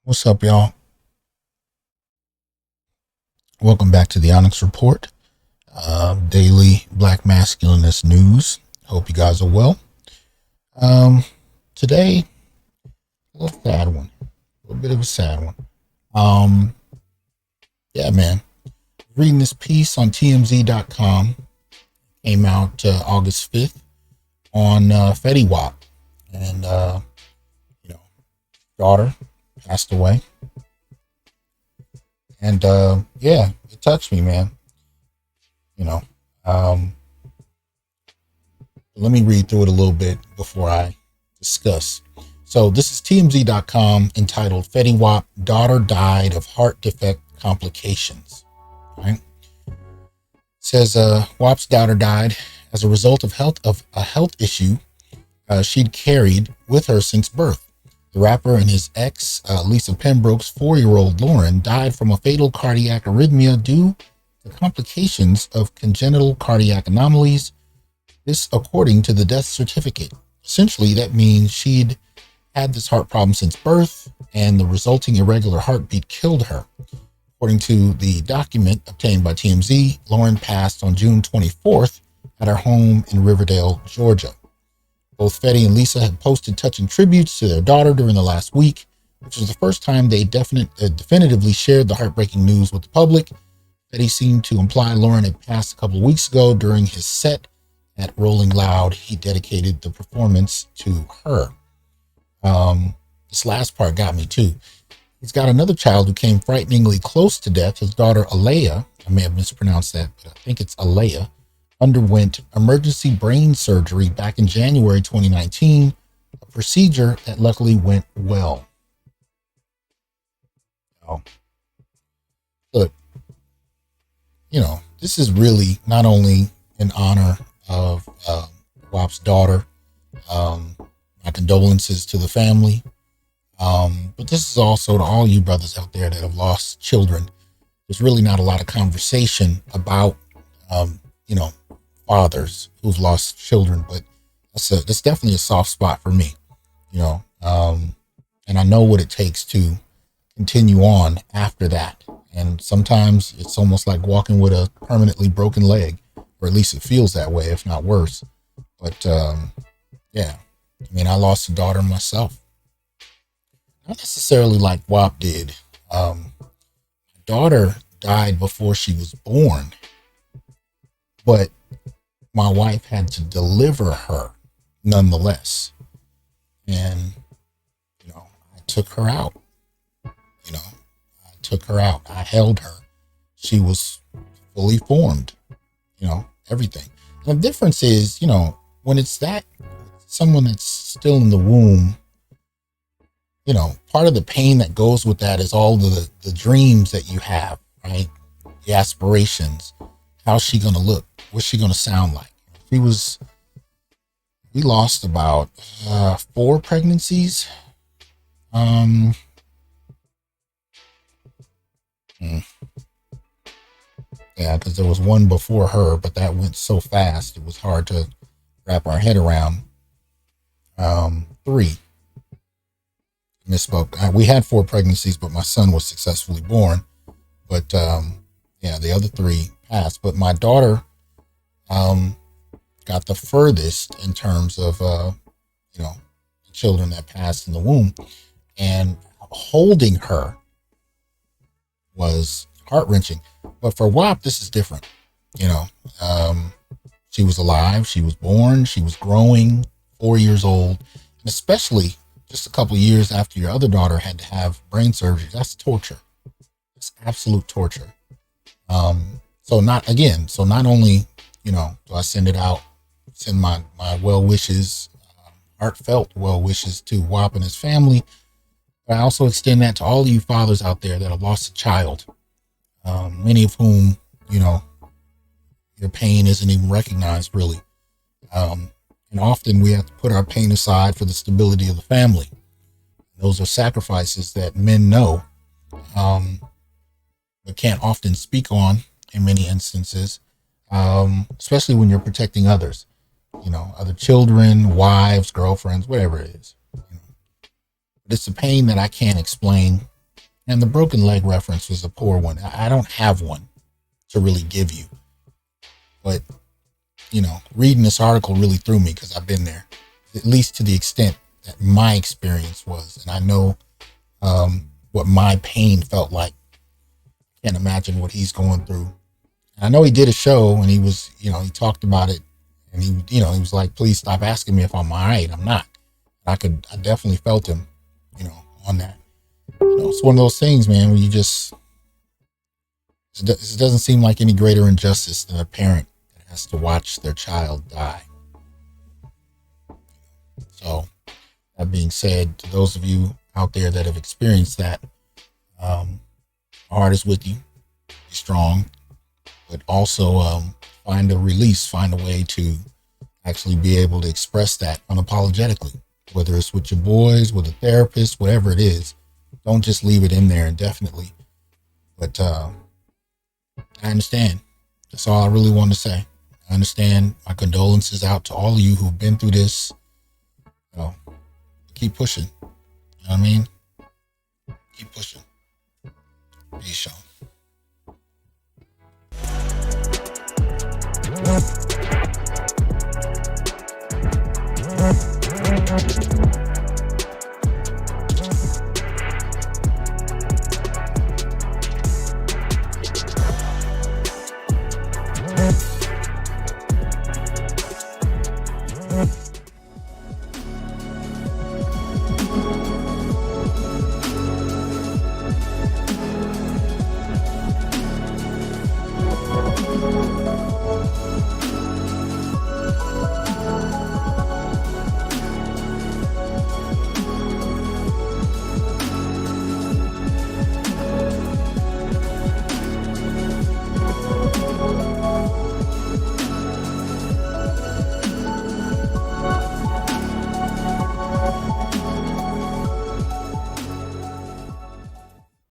What's up, y'all? Welcome back to the Onyx Report, daily Black Masculinist news. Hope you guys are well. Today, a little sad one, a little bit of a sad one. Um, yeah, man. Reading this piece on TMZ.com, came out August 5th on Fetty Wap, and daughter passed away. And yeah, it touched me, man. You know, um, let me read through it a little bit before I discuss. So this is TMZ.com, entitled Fetty Wap, Daughter Died of Heart Defect Complications. Right? It says Wap's daughter died as a result of a health issue she'd carried with her since birth. The rapper and his ex, Lisa Pembroke's 4-year-old Lauren, died from a fatal cardiac arrhythmia due to complications of congenital cardiac anomalies. This, according to the death certificate. Essentially, that means she'd had this heart problem since birth, and the resulting irregular heartbeat killed her. According to the document obtained by TMZ, Lauren passed on June 24th at her home in Riverdale, Georgia. Both Fetty and Lisa had posted touching tributes to their daughter during the last week, which was the first time they definitively shared the heartbreaking news with the public. Fetty seemed to imply Lauren had passed a couple of weeks ago during his set at Rolling Loud. He dedicated the performance to her. This last part got me too. He's got another child who came frighteningly close to death. His daughter, Alea, I may have mispronounced that, but I think it's Alea, underwent emergency brain surgery back in January 2019, a procedure that luckily went well. Oh. Look, this is really not only in honor of Wap's daughter. My condolences to the family. But this is also to all you brothers out there that have lost children. There's really not a lot of conversation about, fathers who've lost children, but that's definitely a soft spot for me, and I know what it takes to continue on after that. And sometimes it's almost like walking with a permanently broken leg, or at least it feels that way, if not worse. But yeah, I lost a daughter myself. Not necessarily like Wap did. My daughter died before she was born, but my wife had to deliver her nonetheless. And, I took her out. I held her. She was fully formed, everything. And the difference is, when it's that someone that's still in the womb, part of the pain that goes with that is all the dreams that you have, right? The aspirations. How's she going to look? What's she going to sound like? We lost about 4 pregnancies. Yeah, because there was one before her, but that went so fast, it was hard to wrap our head around. 3. Misspoke. We had 4 pregnancies, but my son was successfully born. But the other 3 passed. But my daughter got the furthest in terms of children that passed in the womb, and holding her was heart-wrenching. But for Wap, this is different. She was alive, she was born, she was growing, 4 years old, and especially just a couple of years after your other daughter had to have brain surgery. That's torture. It's absolute torture. So not only, do I send my well wishes, heartfelt well wishes to Wap and his family, but I also extend that to all of you fathers out there that have lost a child, many of whom, your pain isn't even recognized really. And often we have to put our pain aside for the stability of the family. Those are sacrifices that men know, but can't often speak on in many instances, especially when you're protecting others, other children, wives, girlfriends, whatever it is. But it's a pain that I can't explain And the broken leg reference was a poor one. I don't have one to really give you. But, reading this article really threw me because I've been there, at least to the extent that my experience was. And I know what my pain felt like. Can't imagine what he's going through. And I know he did a show and he was, he talked about it and he was like, please stop asking me if I'm all right. I'm not. I definitely felt him, on that. It's one of those things, man, where it doesn't seem like any greater injustice than a parent that has to watch their child die. So that being said, to those of you out there that have experienced that, our heart is with you. Be strong, but also find a release, find a way to actually be able to express that unapologetically, whether it's with your boys, with a therapist, whatever it is. Don't just leave it in there indefinitely. But I understand. That's all I really want to say. I understand. My condolences out to all of you who've been through this. Keep pushing. You know what I mean? Keep pushing. Peace, y'all.